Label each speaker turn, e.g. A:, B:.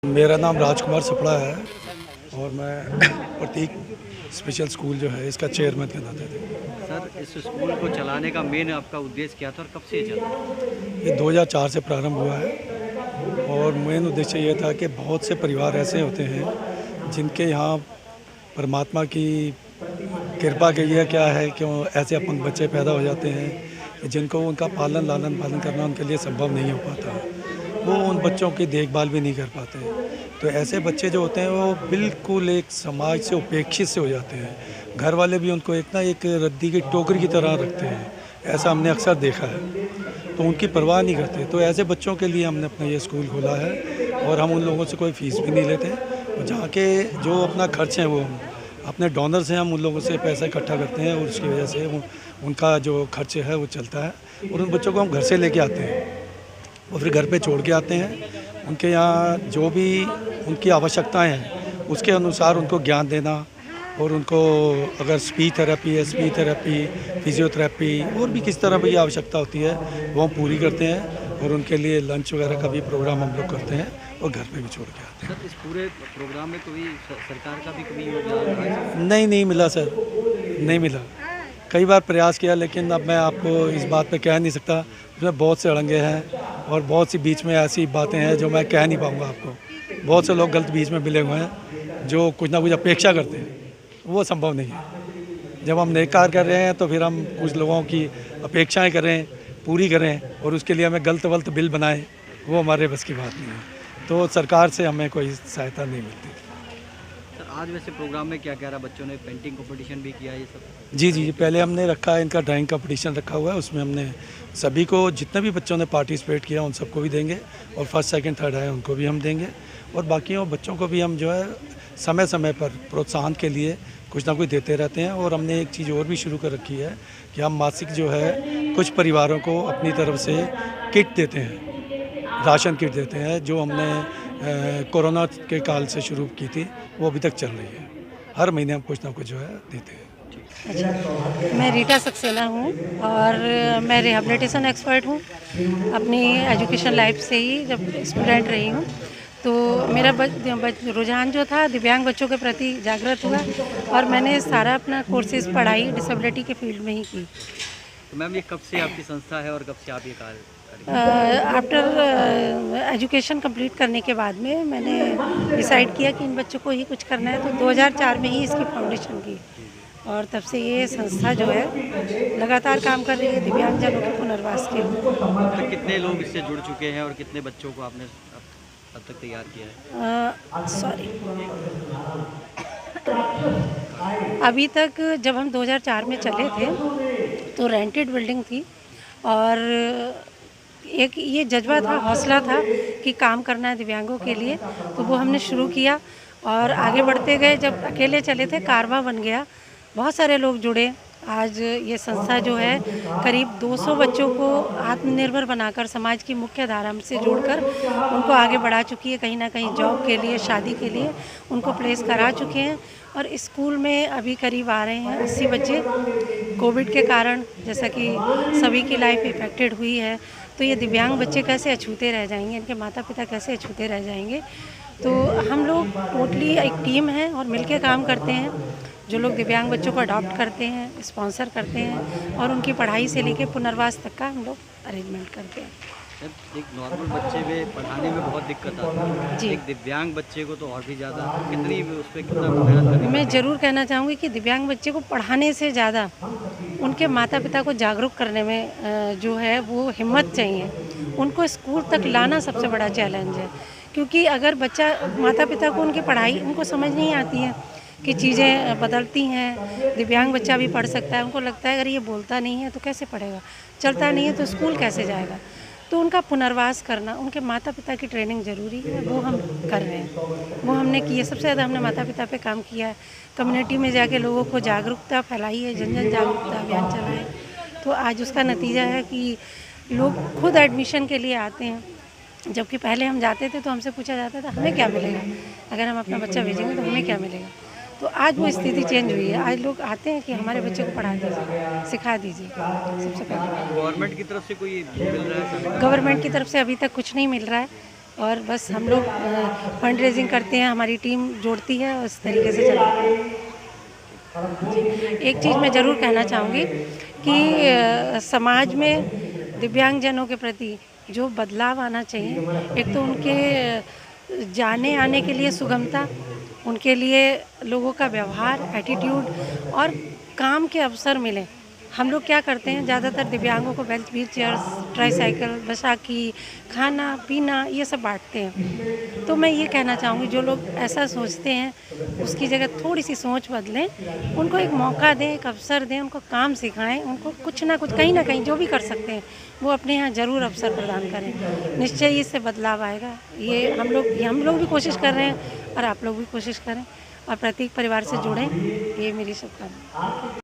A: मेरा नाम राजकुमार सपड़ा है और मैं प्रतीक स्पेशल स्कूल जो है इसका चेयरमैन के नाते थे।
B: सर, इस स्कूल को चलाने का मेन आपका उद्देश्य क्या था और कब से ये चल रहा है?
A: ये 2004 से प्रारंभ हुआ है और मेन उद्देश्य ये था कि बहुत से परिवार ऐसे होते हैं जिनके यहाँ परमात्मा की कृपा के लिए क्या है कि ऐसे अपंग बच्चे पैदा हो जाते हैं जिनको उनका लालन पालन करना उनके लिए संभव नहीं हो पाता। वो उन बच्चों की देखभाल भी नहीं कर पाते। तो ऐसे बच्चे जो होते हैं वो बिल्कुल एक समाज से उपेक्षित से हो जाते हैं। घर वाले भी उनको एक रद्दी की टोकरी की तरह रखते हैं। ऐसा हमने अक्सर देखा है, तो उनकी परवाह नहीं करते। तो ऐसे बच्चों के लिए हमने अपना ये स्कूल खोला है और हम उन लोगों से कोई फ़ीस भी नहीं लेते। और जहाँ के जो अपना खर्च है वो अपने डोनर से हम उन लोगों से पैसा इकट्ठा करते हैं और उसकी वजह से उनका जो खर्च है वो चलता है। और उन बच्चों को हम घर से लेके आते हैं और फिर घर पे छोड़ के आते हैं। उनके यहाँ जो भी उनकी आवश्यकताएं हैं उसके अनुसार उनको ज्ञान देना और उनको अगर स्पीच थेरेपी है, स्पीच थेरेपी, फिजियोथेरेपी और भी किस तरह की आवश्यकता होती है वो हम पूरी करते हैं। और उनके लिए लंच वगैरह का भी प्रोग्राम हम लोग करते हैं और घर पे भी छोड़ के आते हैं।
B: सर, इस पूरे प्रोग्राम में कभी सरकार का भी कभी योगदान रहा है?
A: नहीं मिला सर, नहीं मिला। कई बार प्रयास किया लेकिन अब मैं आपको इस बात पे कह नहीं सकता। इसमें बहुत से अड़ंगे हैं और बहुत सी बीच में ऐसी बातें हैं जो मैं कह नहीं पाऊँगा आपको। बहुत से लोग गलत बीच में मिले हुए हैं जो कुछ ना कुछ अपेक्षा करते हैं, वो संभव नहीं है। जब हम नेक कार्य कर रहे हैं तो फिर हम कुछ लोगों की अपेक्षाएं करें, पूरी करें और उसके लिए हमें गलत वलत बिल बनाएं, वो हमारे बस की बात नहीं है। तो सरकार से हमें कोई सहायता नहीं मिलती।
B: सर, आज वैसे प्रोग्राम में क्या क्या रहा? बच्चों ने पेंटिंग कंपटीशन भी किया, ये सब?
A: जी, पहले हमने रखा है, इनका ड्राइंग कंपटीशन रखा हुआ है। उसमें हमने सभी को, जितने भी बच्चों ने पार्टिसिपेट किया उन सबको भी देंगे और फर्स्ट सेकंड थर्ड आए उनको भी हम देंगे। और बाकियों बच्चों को भी हम जो है समय समय पर प्रोत्साहन के लिए कुछ ना कुछ देते रहते हैं। और हमने एक चीज़ और भी शुरू कर रखी है कि हम मासिक जो है कुछ परिवारों को अपनी तरफ से किट देते हैं, राशन किट देते हैं, जो हमने कोरोना के काल से शुरू की थी, वो अभी तक चल रही है। हर महीने हम कुछ ना कुछ जो है देते हैं।
C: अच्छा, मैं रीटा सक्सेना हूँ और मैं रिहेबिलिटेशन एक्सपर्ट हूँ। अपनी एजुकेशन लाइफ से ही जब स्टूडेंट रही हूँ तो मेरा रुझान जो था दिव्यांग बच्चों के प्रति जागृत हुआ और मैंने सारा अपना कोर्सेज पढ़ाई डिसेबिलिटी के फील्ड में ही की।
B: तो मैम, ये कब से आपकी संस्था है और कब से आप ये कार्य?
C: आफ्टर एजुकेशन कंप्लीट करने के बाद में मैंने डिसाइड किया कि इन बच्चों को ही कुछ करना है, तो 2004 में ही इसकी फाउंडेशन की और तब से ये संस्था जो है लगातार काम कर रही है दिव्यांगजनों के पुनर्वास के लिए।
B: तो कितने लोग इससे जुड़ चुके हैं और कितने बच्चों को आपने अब तक तैयार किया है?
C: अभी तक जब हम 2004 में चले थे तो रेंटेड बिल्डिंग थी और एक ये जज्बा था, हौसला था कि काम करना है दिव्यांगों के लिए, तो वो हमने शुरू किया और आगे बढ़ते गए। जब अकेले चले थे कारवां बन गया, बहुत सारे लोग जुड़े। आज ये संस्था जो है करीब 200 बच्चों को आत्मनिर्भर बनाकर समाज की मुख्य धारा से जोड़कर उनको आगे बढ़ा चुकी है। कहीं ना कहीं जॉब के लिए, शादी के लिए उनको प्लेस करा चुके हैं और स्कूल में अभी करीब आ रहे हैं 80 बच्चे। कोविड के कारण जैसा कि सभी की लाइफ इफेक्टेड हुई है, तो ये दिव्यांग बच्चे कैसे अछूते रह जाएंगे, इनके माता पिता कैसे अछूते रह जाएंगे। तो हम लोग टोटली एक टीम है और मिलके काम करते हैं। जो लोग दिव्यांग बच्चों को अडॉप्ट करते हैं, स्पॉन्सर करते हैं और उनकी पढ़ाई से लेके पुनर्वास तक का हम लोग अरेंजमेंट करते हैं।
B: एक नॉर्मल बच्चे में पढ़ाने में बहुत दिक्कत आती है
C: जी।
B: एक दिव्यांग बच्चे को तो और भी ज़्यादा। कितनी उस पर कितना मेहनत करनी?
C: मैं ज़रूर कहना चाहूँगी कि दिव्यांग बच्चे को पढ़ाने से ज़्यादा उनके माता पिता को जागरूक करने में जो है वो हिम्मत चाहिए। उनको स्कूल तक लाना सबसे बड़ा चैलेंज है, क्योंकि अगर बच्चा, माता पिता को उनकी पढ़ाई उनको समझ नहीं आती है कि चीज़ें बदलती हैं। दिव्यांग बच्चा भी पढ़ सकता है, उनको लगता है अगर ये बोलता नहीं है तो कैसे पढ़ेगा, चलता नहीं है तो स्कूल कैसे जाएगा। तो उनका पुनर्वास करना, उनके माता पिता की ट्रेनिंग ज़रूरी है, वो हम कर रहे हैं, वो हमने की है। सबसे ज़्यादा हमने माता पिता पे काम किया है। कम्युनिटी में जाके लोगों को जागरूकता फैलाई है, जन जन जागरूकता अभियान चलाए। तो आज उसका नतीजा है कि लोग खुद एडमिशन के लिए आते हैं, जबकि पहले हम जाते थे तो हमसे पूछा जाता था हमें क्या मिलेगा, अगर हम अपना बच्चा भेजेंगे तो हमें क्या मिलेगा। तो आज वो स्थिति चेंज हुई है। आज लोग आते हैं कि हमारे बच्चे को पढ़ा दीजिए, सिखा दीजिए। सबसे पहले
B: गवर्नमेंट की तरफ से कोई मिल रहा है?
C: गवर्नमेंट की तरफ से अभी तक कुछ नहीं मिल रहा है। और बस हम लोग फंड रेजिंग करते हैं, हमारी टीम जोड़ती है और इस तरीके से चलाते हैं। एक चीज़ मैं ज़रूर कहना चाहूँगी कि समाज में दिव्यांगजनों के प्रति जो बदलाव आना चाहिए, एक तो उनके जाने आने के लिए सुगमता, उनके लिए लोगों का व्यवहार, एटीट्यूड और काम के अवसर मिलें। हम लोग क्या करते हैं, ज़्यादातर दिव्यांगों को व्हील चेयर्स, ट्राईसाइकिल, बैसाखी, खाना पीना ये सब बांटते हैं। तो मैं ये कहना चाहूँगी जो लोग ऐसा सोचते हैं उसकी जगह थोड़ी सी सोच बदलें, उनको एक मौका दें, एक अवसर दें, उनको काम सिखाएं, उनको कुछ ना कुछ कहीं ना कहीं जो भी कर सकते हैं वो अपने यहाँ ज़रूर अवसर प्रदान करें। निश्चय ही इससे बदलाव आएगा। ये हम लोग भी कोशिश कर रहे हैं और आप लोग भी कोशिश करें और प्रत्येक परिवार से जुड़ें, ये मेरी शुभकामना।